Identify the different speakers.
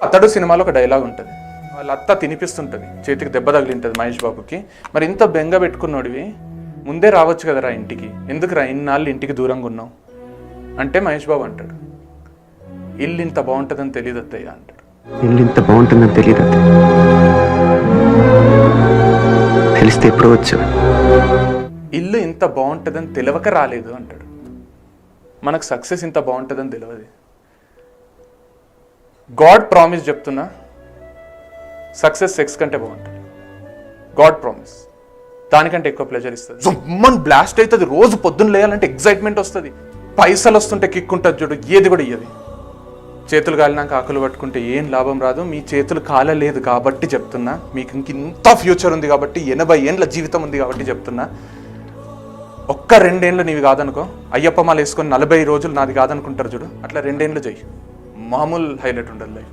Speaker 1: అతడు సినిమాలో ఒక డైలాగ్ ఉంటుంది, వాళ్ళ అత్త తినిపిస్తుంటుంది, చేతికి దెబ్బ తగిలింటుంది మహేష్ బాబుకి. మరి ఇంత బెంగ పెట్టుకున్నోడివి ముందే రావచ్చు కదరా ఇంటికి, ఎందుకురా ఇన్నాళ్ళు ఇంటికి దూరంగా ఉన్నావు అంటే మహేష్ బాబు అంటాడు, ఇల్లు ఇంత బాగుంటుందని తెలియదు అత్తయ్య అంటాడు.
Speaker 2: ఇల్లు ఇంత బాగుంటుందని తెలియదు అత్తయ్య, తెలిస్తే ఎప్పుడు వచ్చు.
Speaker 1: ఇల్లు ఇంత బాగుంటుందని తెలియక రాలేదు అంటాడు. మనకు సక్సెస్ ఇంత బాగుంటుందని తెలియదు. గాడ్ ప్రామిస్ చెప్తున్నా, సక్సెస్ సెక్స్ కంటే బాగుంటుంది. గాడ్ ప్రామిస్ దానికంటే ఎక్కువ ప్లెజర్ ఇస్తుంది. జుమ్మన్ బ్లాస్ట్ అవుతుంది, రోజు పొద్దున్న లేయాలంటే ఎగ్జైట్మెంట్ వస్తుంది, పైసలు వస్తుంటే కిక్ ఉంటుంది చూడు, ఏది కూడా ఇయ్యది. చేతులు కాలినాక ఆకులు పట్టుకుంటే ఏం లాభం రాదు. మీ చేతులు కాలలేదు కాబట్టి చెప్తున్నా, మీకు ఇంత ఫ్యూచర్ ఉంది కాబట్టి, 80 ఏండ్ల జీవితం ఉంది కాబట్టి చెప్తున్నా. ఒక్క 2 ఏళ్ళు నీవి కాదనుకో, అయ్యప్ప మాల వేసుకొని 40 రోజులు నాది కాదనుకుంటారు చూడు, అట్లా 2 ఏళ్ళు చెయ్యి, మామూలు హైలైట్ ఉండదు లైఫ్.